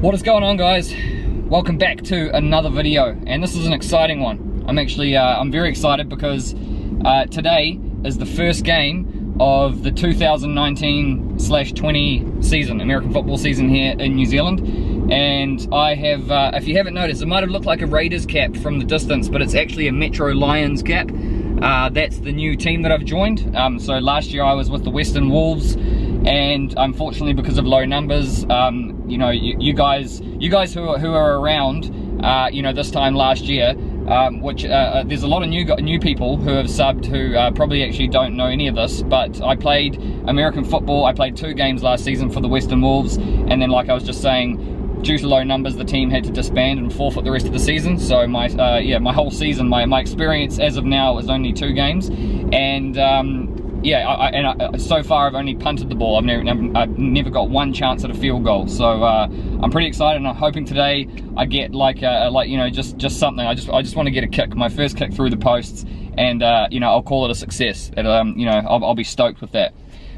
What is going on, guys? Welcome back to another video, and this is an exciting one. I'm very excited because today is the first game of the 2019/20 season, American football season here in New Zealand. And I have, if you haven't noticed, it might have looked like a Raiders cap from the distance, but it's actually a Metro Lions cap. That's the new team that I've joined. So last year I was with the Western Wolves, and unfortunately because of low numbers, you know, you guys who are around, you know, this time last year, there's a lot of new people who have subbed who probably actually don't know any of this, but I played American football. I played 2 games last season for the Western Wolves, and then, like I was just saying, due to low numbers, the team had to disband and forfeit the rest of the season. So my whole season, my experience as of now is only 2 games, and so far I've only punted the ball. I've never got one chance at a field goal. So I'm pretty excited, and I'm hoping today I get just something. I just want to get a kick, my first kick through the posts, and you know, I'll call it a success. You know, I'll be stoked with that.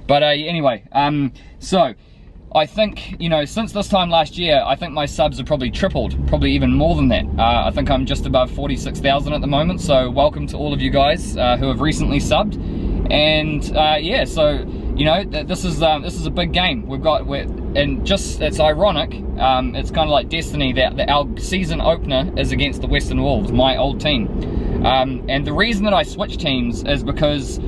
But anyway, so I think, you know, since this time last year, I think my subs have probably tripled, probably even more than that. I think I'm just above 46,000 at the moment. So welcome to all of you guys who have recently subbed. And yeah, so you know, this is a big game. It's ironic. It's kind of like destiny that our season opener is against the Western Wolves, my old team. And the reason that I switched teams is because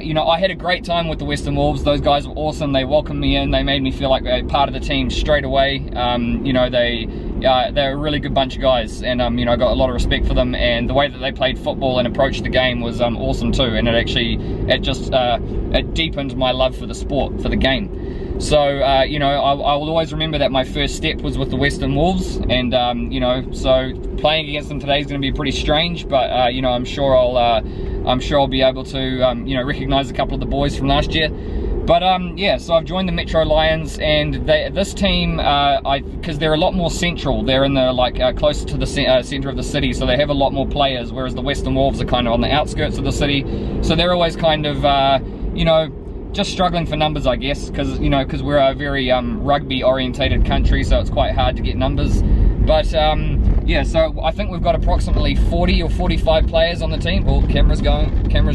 you know, I had a great time with the Western Wolves. Those guys were awesome. They welcomed me in. They made me feel like a part of the team straight away. You know, they're a really good bunch of guys, and you know, I got a lot of respect for them. And the way that they played football and approached the game was awesome too. And it deepened my love for the sport, for the game. So you know, I will always remember that my first step was with the Western Wolves, and you know, so playing against them today is going to be pretty strange, but you know, I'm sure I'll be able to you know, recognize a couple of the boys from last year. But yeah, so I've joined the Metro Lions, and this team, because they're a lot more central. They're in the closer to the center of the city, so they have a lot more players. Whereas the Western Wolves are kind of on the outskirts of the city, so they're always kind of you know, just struggling for numbers, I guess, because we're a very rugby orientated country, so it's quite hard to get numbers. But yeah, so I think we've got approximately 40 or 45 players on the team. Oh, camera's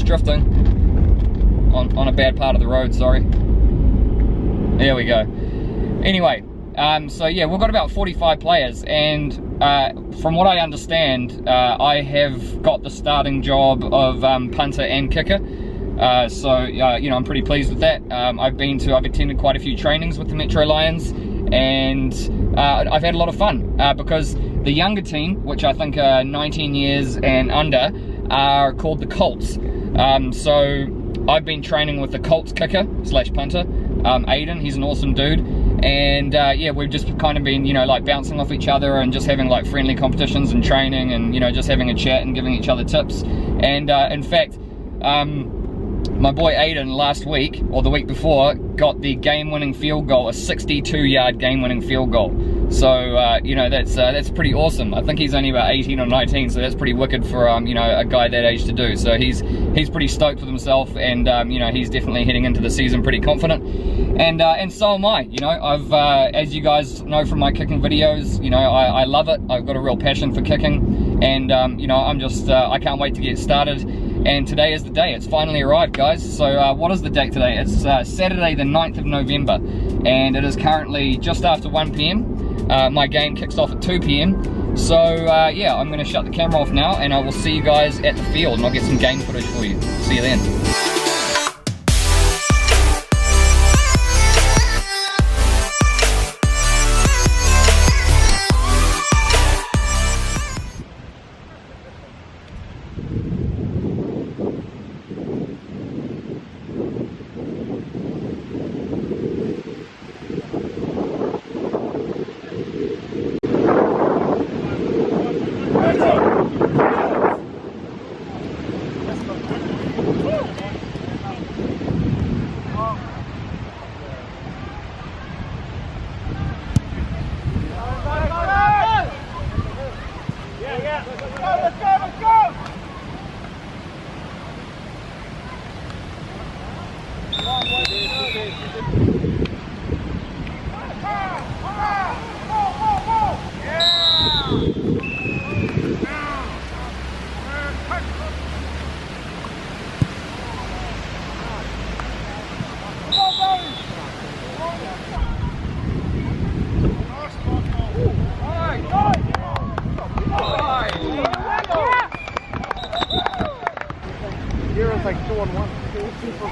drifting on a bad part of the road, sorry. There we go. Anyway, so yeah, we've got about 45 players, and from what I understand, I have got the starting job of punter and kicker. So you know, I'm pretty pleased with that. I've attended quite a few trainings with the Metro Lions, and I've had a lot of fun because the younger team, which I think are 19 years and under, are called the Colts. So I've been training with the Colts kicker / punter, Aiden. He's an awesome dude, and yeah, we've just kind of been, you know, like bouncing off each other and just having like friendly competitions and training, and you know, just having a chat and giving each other tips. And in fact, my boy Aiden last week, or the week before, got the game-winning field goal, a 62-yard game-winning field goal. So you know, that's pretty awesome. I think he's only about 18 or 19, so that's pretty wicked for you know, a guy that age to do. So he's pretty stoked with himself, and you know, he's definitely heading into the season pretty confident. And so am I. You know, I've as you guys know from my kicking videos, you know, I love it. I've got a real passion for kicking, and you know, I'm just I can't wait to get started. And today is the day. It's finally arrived, guys. So what is the date today? It's Saturday the 9th of November, and it is currently just after 1 PM. My game kicks off at 2 PM. So yeah, I'm going to shut the camera off now, and I will see you guys at the field, and I'll get some game footage for you. See you then.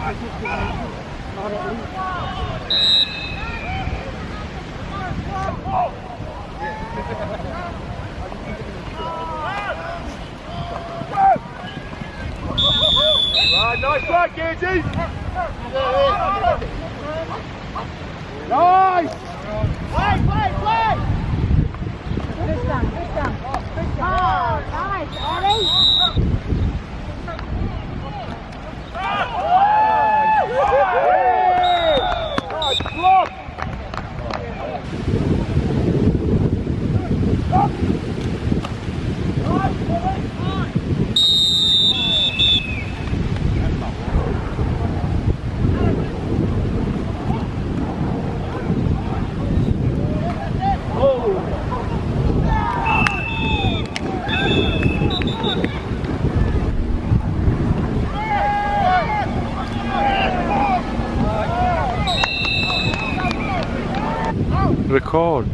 Right, nice work, Georgie! Nice! Play! This down. Oh, nice, Ollie. Nice block! Record.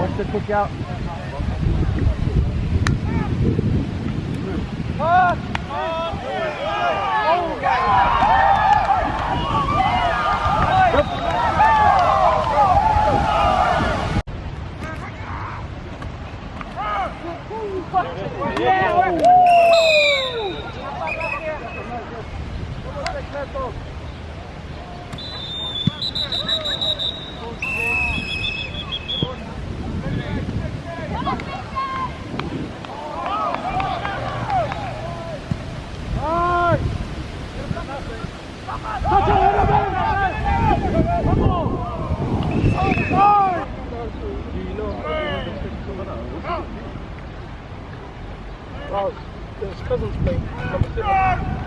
Watch the kick out. Well, his cousin's playing. Come on!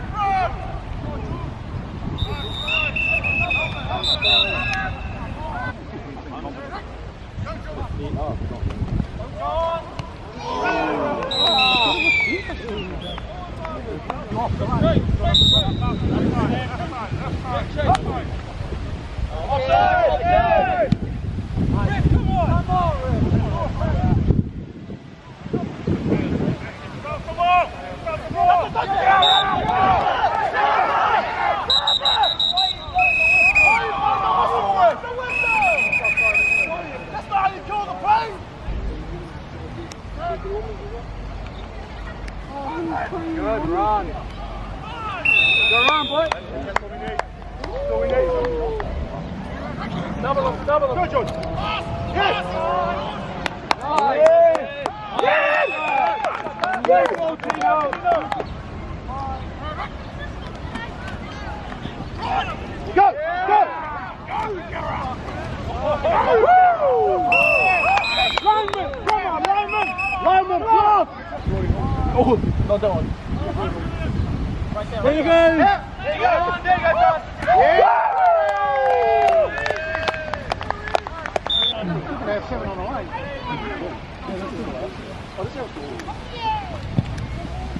Go, George. Yes. Go, go. Lineman, come on, lineman. Lineman, block. Oh, not that one. There you go. Yeah. There you go. There you go, John. Yeah. They have 7 on the line.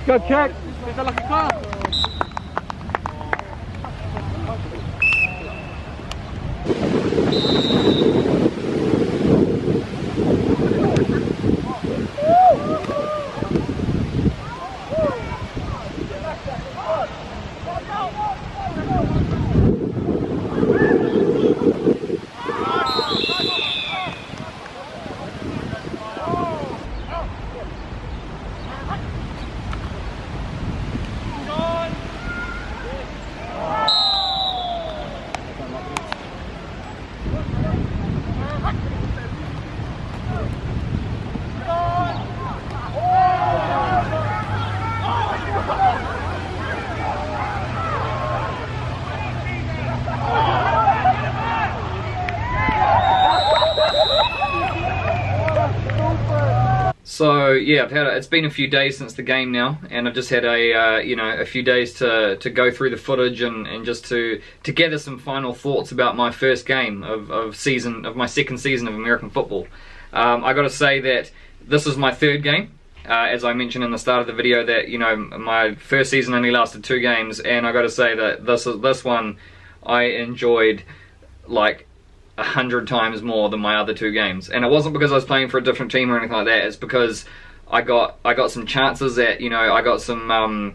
Go, check. There's a lucky car. So yeah, it's been a few days since the game now, and I've just had a few days to go through the footage and just to gather some final thoughts about my first game of my second season of American football. I got to say that this is my third game. As I mentioned in the start of the video, that my first season only lasted 2 games, and I got to say that this one I enjoyed like 100 times more than my other 2 games. And it wasn't because I was playing for a different team or anything like that. It's because I got some chances at I got some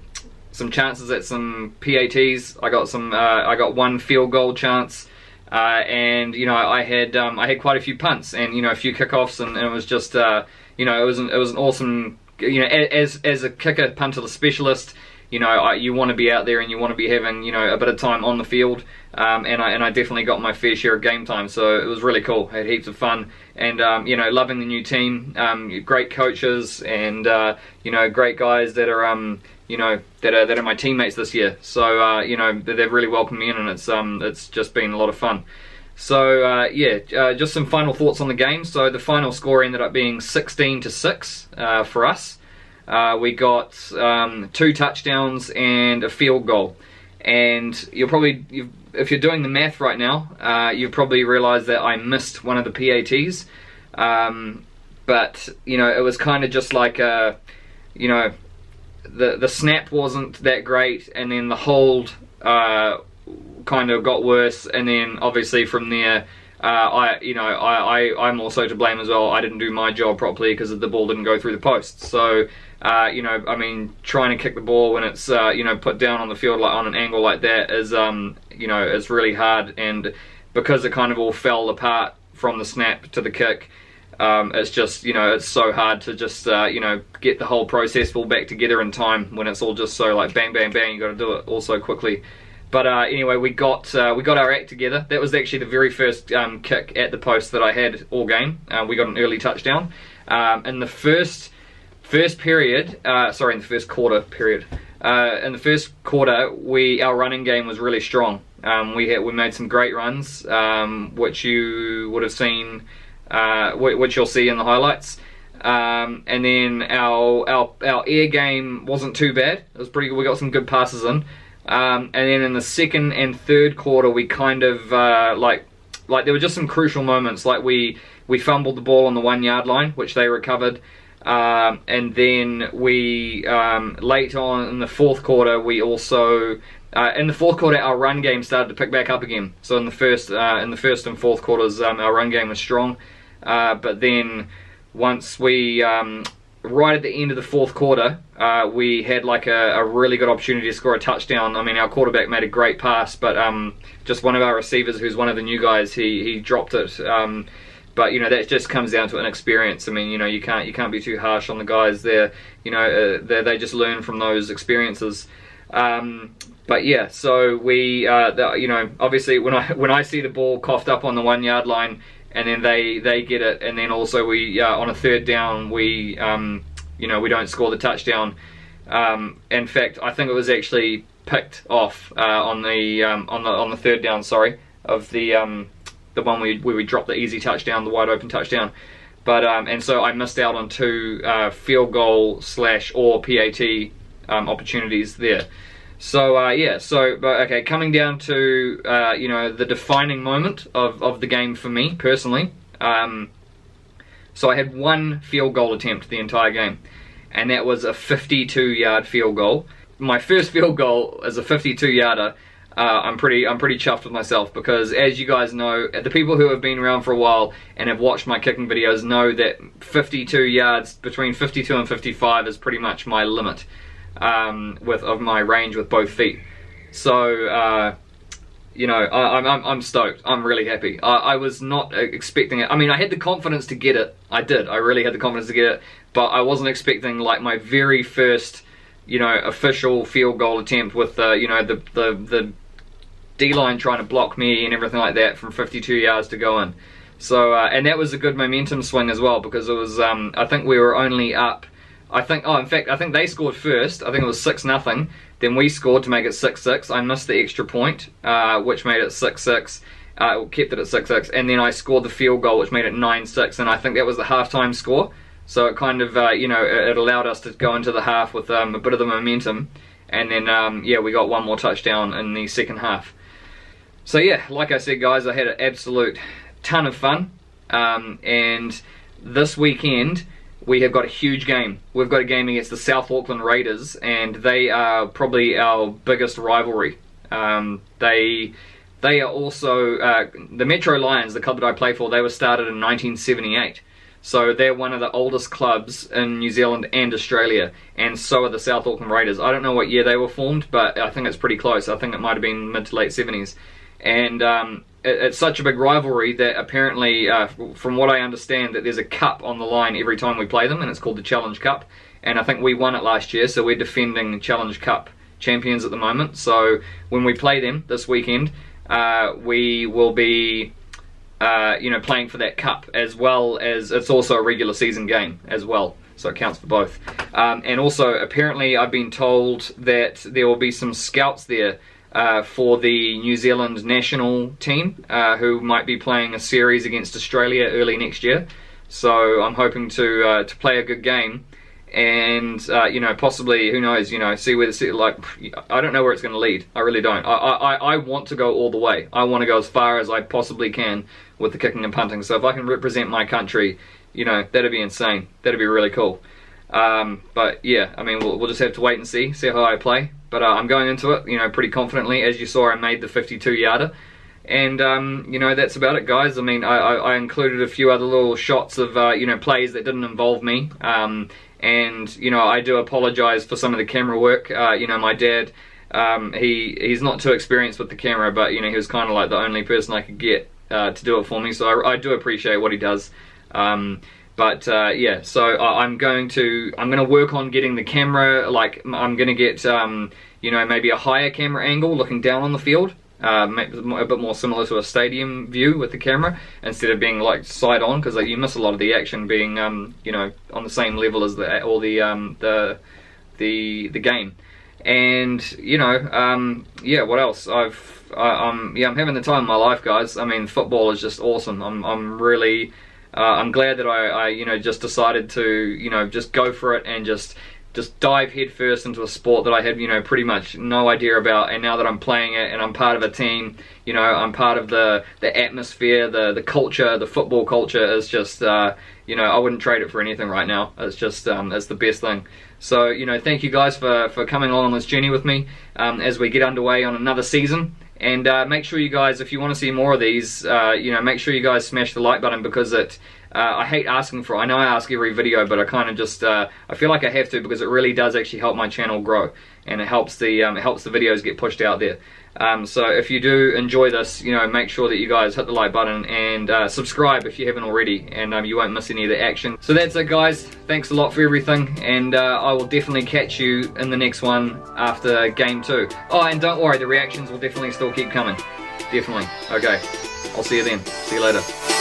chances at some PATs. I got 1 field goal chance, and I had quite a few punts and a few kickoffs, and it was just it was an awesome, as a kicker punter specialist, you want to be out there and you want to be having a bit of time on the field, and I definitely got my fair share of game time, so it was really cool. I had heaps of fun, and loving the new team, great coaches, and great guys that are that are my teammates this year. So they've really welcomed me in, and it's just been a lot of fun. So just some final thoughts on the game. So the final score ended up being 16-6 for us. We got 2 touchdowns and a field goal. And if you're doing the math right now, you probably realise that I missed one of the PATs. But it was kind of just like the snap wasn't that great, and then the hold kind of got worse, and then obviously from there, I'm also to blame as well. I didn't do my job properly because the ball didn't go through the post. So trying to kick the ball when it's put down on the field like on an angle like that is it's really hard, and because it kind of all fell apart from the snap to the kick, it's just it's so hard to just get the whole process all back together in time when it's all just so like bang bang bang. You got to do it all so quickly. But anyway, we got our act together. That was actually the very first kick at the post that I had all game. We got an early touchdown in the first period. Sorry, in the first quarter period. In the first quarter, our running game was really strong. We made some great runs, which you would have seen, which you'll see in the highlights. And then our air game wasn't too bad. It was pretty good. We got some good passes in. And then in the second and third quarter, we kind of like there were just some crucial moments. Like we fumbled the ball on the 1 yard line, which they recovered. And then we late on in the fourth quarter, we also our run game started to pick back up again. So in the first and fourth quarters, our run game was strong. But then once we right at the end of the fourth quarter, we had like a really good opportunity to score a touchdown. I mean, our quarterback made a great pass, but just one of our receivers, who's one of the new guys, he dropped it. But that just comes down to inexperience. I mean, you can't be too harsh on the guys there. They just learn from those experiences. But yeah, so we, you know, obviously when I see the ball coughed up on the 1 yard line, and then they get it, and then also we on a third down we, you know, we don't score the touchdown. In fact, I think it was actually picked off on the third down, sorry, of the one where we dropped the easy touchdown, the wide open touchdown. But and so I missed out on 2 field goal / or PAT opportunities there. So yeah, but okay, coming down to you know, the defining moment of the game for me personally. So I had 1 field goal attempt the entire game, and that was a 52-yard field goal. My first field goal is a 52-yarder. I'm pretty chuffed with myself, because as you guys know, the people who have been around for a while and have watched my kicking videos know that 52 yards, between 52 and 55, is pretty much my limit of my range with both feet. So you know, I'm stoked. I'm really happy. I was not expecting it. I mean, I had the confidence to get it. I did. I really had the confidence to get it, but I wasn't expecting, like, my very first, you know, official field goal attempt with you know, the D-line trying to block me and everything like that from 52 yards to go in. So and that was a good momentum swing as well, because it was I think we were only up, I think, oh, in fact, I think they scored first. I think it was 6-0. Then we scored to make it 6-6. I missed the extra point, which made it 6-6. Kept it at 6-6. And then I scored the field goal, which made it 9-6. And I think that was the halftime score. So it kind of, you know, it allowed us to go into the half with a bit of the momentum. And then, yeah, we got 1 more touchdown in the second half. So yeah, like I said, guys, I had an absolute ton of fun. And this weekend, we have got a huge game. We've got a game against the South Auckland Raiders, and they are probably our biggest rivalry. They are also, the Metro Lions, the club that I play for, they were started in 1978. So they're one of the oldest clubs in New Zealand and Australia, and so are the South Auckland Raiders. I don't know what year they were formed, but I think it's pretty close. I think it might have been mid to late 70s. And it's such a big rivalry that apparently, from what I understand, that there's a cup on the line every time we play them, and it's called the Challenge Cup. And I think we won it last year, so we're defending Challenge Cup champions at the moment. So when we play them this weekend, we will be, you know, playing for that cup, as well as it's also a regular season game as well. So it counts for both. And also, apparently, I've been told that there will be some scouts there for the New Zealand national team, who might be playing a series against Australia early next year. So I'm hoping to play a good game, and you know, possibly, who knows, you know, see where the, like, I don't know where it's going to lead. I really don't. I want to go all the way. I want to go as far as I possibly can with the kicking and punting. So if I can represent my country, you know, that'd be insane. That'd be really cool. But yeah, I mean, we'll just have to wait and see how I play. But I'm going into it, you know, pretty confidently. As you saw, I made the 52-yarder. And, you know, that's about it, guys. I mean, I included a few other little shots of, you know, plays that didn't involve me. And, you know, I do apologize for some of the camera work. You know, my dad, he's not too experienced with the camera, but, you know, he was kind of like the only person I could get to do it for me. So I do appreciate what he does. But yeah, so I'm going to work on getting the camera, like, I'm going to get, you know, maybe a higher camera angle looking down on the field, a bit more similar to a stadium view with the camera, instead of being like side on, because like, you miss a lot of the action being, you know, on the same level as the game. And, you know, yeah, what else? I'm having the time of my life, guys. I mean, football is just awesome. I'm really, I'm glad that I you know, just decided to, you know, just go for it and just dive head first into a sport that I had, you know, pretty much no idea about. And now that I'm playing it and I'm part of a team, you know, I'm part of the atmosphere, the culture, the football culture is just, you know, I wouldn't trade it for anything right now. It's just, it's the best thing. So, you know, thank you guys for coming along on this journey with me as we get underway on another season. And make sure you guys, if you want to see more of these, you know, make sure you guys smash the like button, because it I hate asking for it. I know I ask every video, but I kind of just, I feel like I have to, because it really does actually help my channel grow, and it helps the videos get pushed out there. So if you do enjoy this, you know, make sure that you guys hit the like button and subscribe if you haven't already, and you won't miss any of the action. So that's it, guys. Thanks a lot for everything, and I will definitely catch you in the next one after game 2. Oh, and don't worry, the reactions will definitely still keep coming. Definitely. Okay. I'll see you then. See you later.